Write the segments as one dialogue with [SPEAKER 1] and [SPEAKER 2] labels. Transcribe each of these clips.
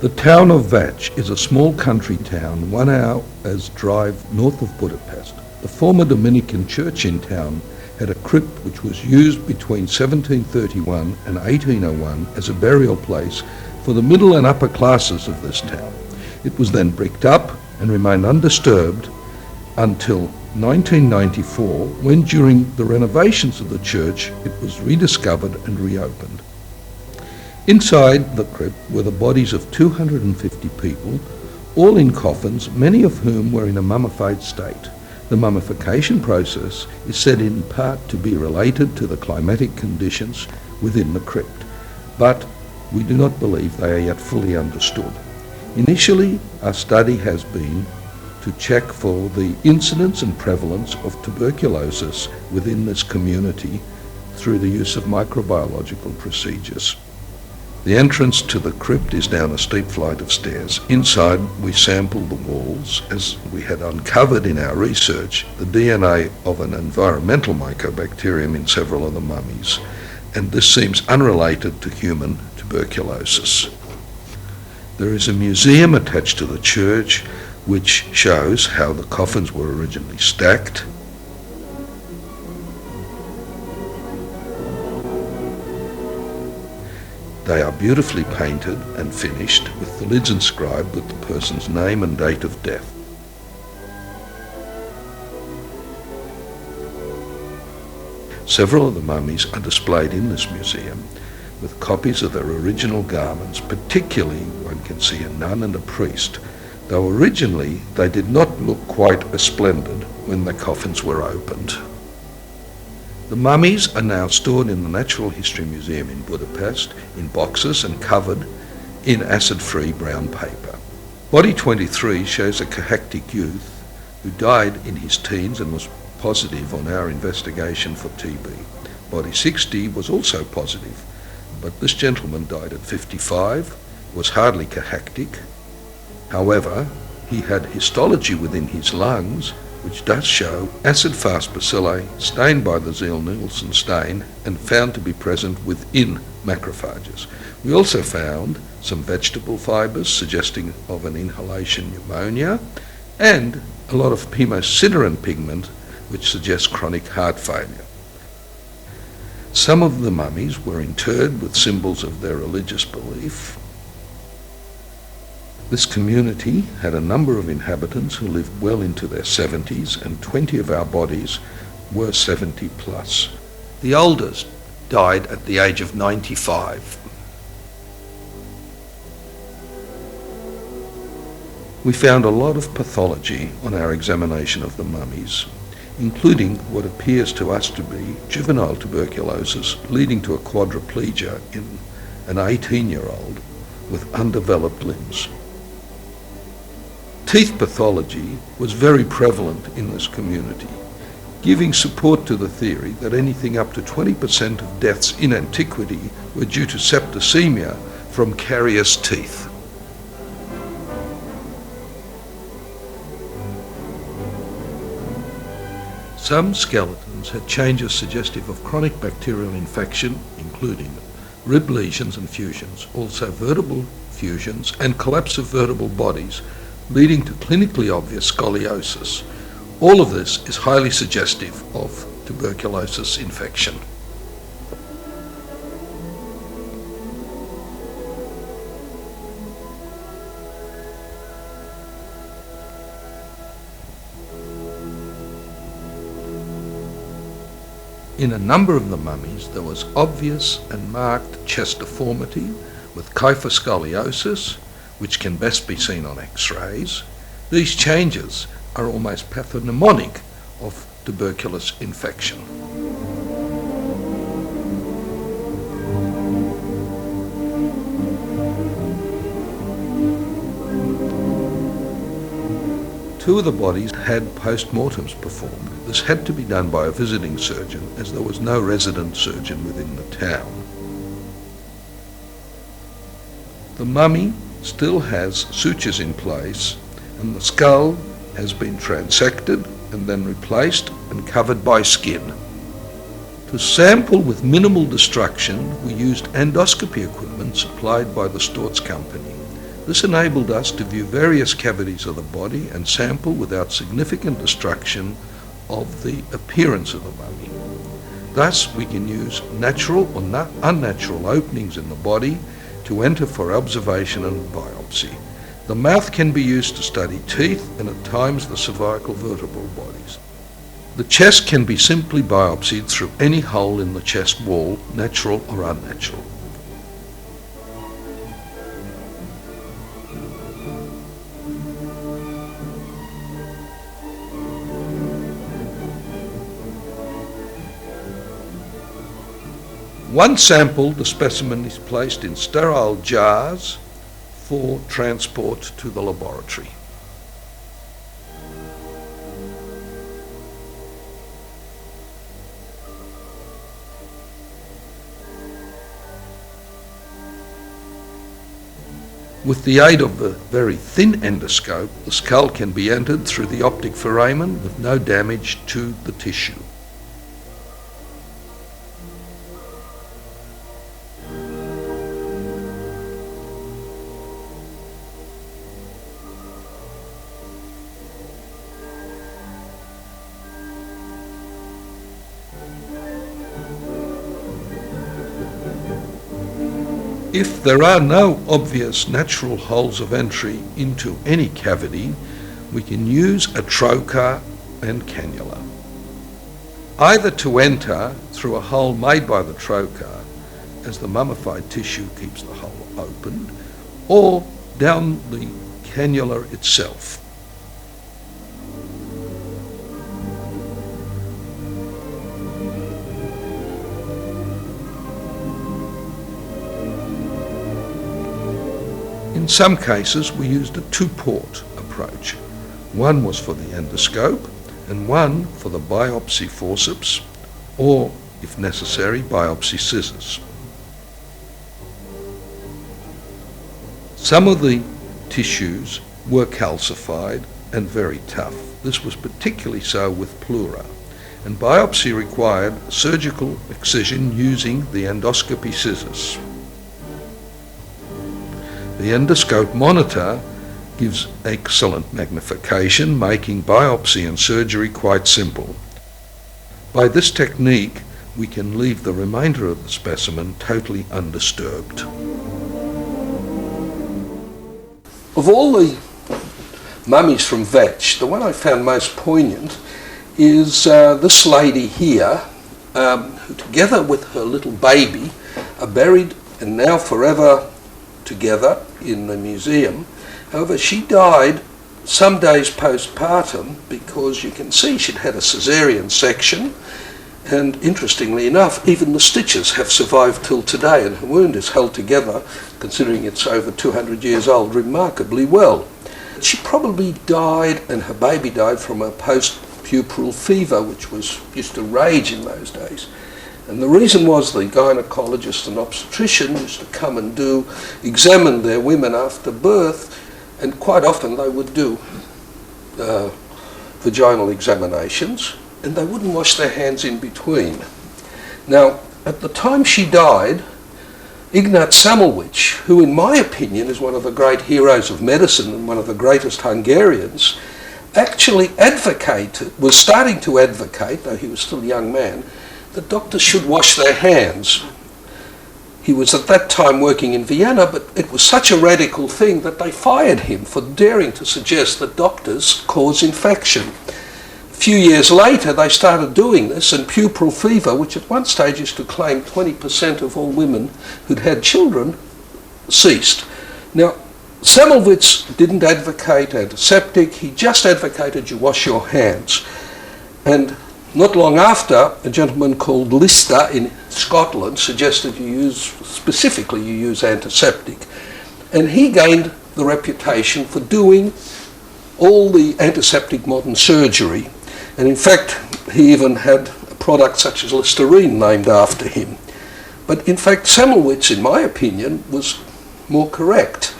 [SPEAKER 1] The town of Vach is a small country town 1 hour's drive north of Budapest. The former Dominican church in town had a crypt which was used between 1731 and 1801 as a burial place for the middle and upper classes of this town. It was then bricked up and remained undisturbed until 1994, when during the renovations of the church it was rediscovered and reopened. Inside the crypt were the bodies of 250 people, all in coffins, many of whom were in a mummified state. The mummification process is said in part to be related to the climatic conditions within the crypt, but we do not believe they are yet fully understood. Initially, our study has been to check for the incidence and prevalence of tuberculosis within this community through the use of microbiological procedures. The entrance to the crypt is down a steep flight of stairs. Inside, we sampled the walls as we had uncovered in our research the DNA of an environmental mycobacterium in several of the mummies, and this seems unrelated to human tuberculosis. There is a museum attached to the church which shows how the coffins were originally stacked. They are beautifully painted and finished, with the lids inscribed with the person's name and date of death. Several of the mummies are displayed in this museum, with copies of their original garments. Particularly, one can see a nun and a priest, though originally they did not look quite as splendid when the coffins were opened. The mummies are now stored in the Natural History Museum in Budapest in boxes and covered in acid-free brown paper. Body 23 shows a cahectic youth who died in his teens and was positive on our investigation for TB. Body 60 was also positive, but this gentleman died at 55, was hardly cahectic. However, he had histology within his lungs which does show acid-fast bacilli stained by the Ziehl-Neelsen stain and found to be present within macrophages. We also found some vegetable fibres suggesting of an inhalation pneumonia and a lot of hemosiderin pigment which suggests chronic heart failure. Some of the mummies were interred with symbols of their religious belief. This community had a number of inhabitants who lived well into their 70s, and 20 of our bodies were 70 plus. The oldest died at the age of 95. We found a lot of pathology on our examination of the mummies, including what appears to us to be juvenile tuberculosis leading to a quadriplegia in an 18-year-old with undeveloped limbs. Teeth pathology was very prevalent in this community, giving support to the theory that anything up to 20% of deaths in antiquity were due to septicemia from carious teeth. Some skeletons had changes suggestive of chronic bacterial infection, including rib lesions and fusions, also vertebral fusions and collapse of vertebral bodies, leading to clinically obvious scoliosis. All of this is highly suggestive of tuberculosis infection. In a number of the mummies, there was obvious and marked chest deformity with kyphoscoliosis, which can best be seen on X-rays. These changes are almost pathognomonic of tuberculous infection. Two of the bodies had post-mortems performed. This had to be done by a visiting surgeon, as there was no resident surgeon within the town. The mummy still has sutures in place, and the skull has been transected and then replaced and covered by skin. To sample with minimal destruction, we used endoscopy equipment supplied by the Storz company. This enabled us to view various cavities of the body and sample without significant destruction of the appearance of the mummy. Thus, we can use natural or unnatural openings in the body to enter for observation and biopsy. The mouth can be used to study teeth and at times the cervical vertebral bodies. The chest can be simply biopsied through any hole in the chest wall, natural or unnatural. Once sampled, the specimen is placed in sterile jars for transport to the laboratory. With the aid of a very thin endoscope, the skull can be entered through the optic foramen with no damage to the tissue. If there are no obvious natural holes of entry into any cavity, we can use a trocar and cannula. Either to enter through a hole made by the trocar, as the mummified tissue keeps the hole open, or down the cannula itself. In some cases, we used a two-port approach. One was for the endoscope and one for the biopsy forceps, or, if necessary, biopsy scissors. Some of the tissues were calcified and very tough. This was particularly so with pleura, and biopsy required surgical excision using the endoscopy scissors. The endoscope monitor gives excellent magnification, making biopsy and surgery quite simple. By this technique, we can leave the remainder of the specimen totally undisturbed. Of all the mummies from Vetch, the one I found most poignant is this lady here, who together with her little baby are buried and now forever together in the museum. However, she died some days postpartum because you can see she'd had a caesarean section, and interestingly enough, even the stitches have survived till today, and her wound is held together, considering it's over 200 years old, remarkably well. She probably died, and her baby died, from a post-puerperal fever, which used to rage in those days. And the reason was the gynecologist and obstetrician used to come and examine their women after birth, and quite often they would do vaginal examinations, and they wouldn't wash their hands in between. Now, at the time she died, Ignat Samovic, who in my opinion is one of the great heroes of medicine and one of the greatest Hungarians, actually was starting to advocate, though he was still a young man, that doctors should wash their hands. He was at that time working in Vienna, but it was such a radical thing that they fired him for daring to suggest that doctors cause infection. A few years later, they started doing this, and puerperal fever, which at one stage used to claim 20% of all women who'd had children, ceased. Now, Samovic didn't advocate antiseptic, he just advocated you wash your hands. And not long after, a gentleman called Lister in Scotland suggested you use antiseptic. And he gained the reputation for doing all the antiseptic modern surgery. And in fact, he even had a product such as Listerine named after him. But in fact, Samovic, in my opinion, was more correct.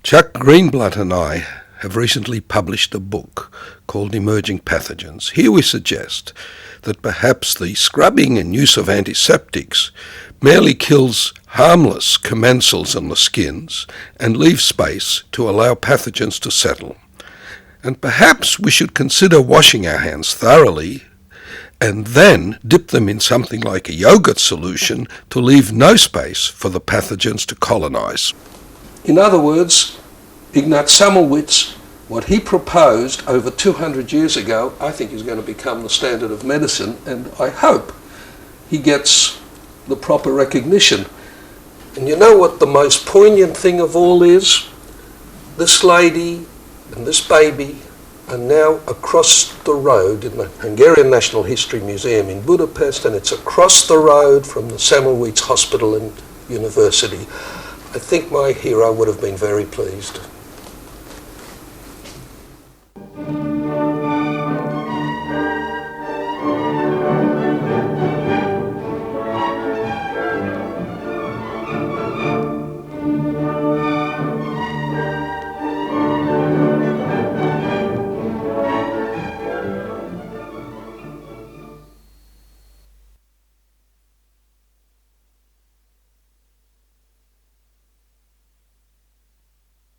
[SPEAKER 1] Chuck Greenblatt and I have recently published a book called Emerging Pathogens. Here we suggest that perhaps the scrubbing and use of antiseptics merely kills harmless commensals on the skins, and leave space to allow pathogens to settle. And perhaps we should consider washing our hands thoroughly and then dip them in something like a yogurt solution to leave no space for the pathogens to colonize. In other words, Ignaz Semmelweis, what he proposed over 200 years ago, I think is going to become the standard of medicine, and I hope he gets the proper recognition. And you know what the most poignant thing of all is? This lady and this baby are now across the road in the Hungarian National History Museum in Budapest, and it's across the road from the Semmelweis Hospital and University. I think my hero would have been very pleased.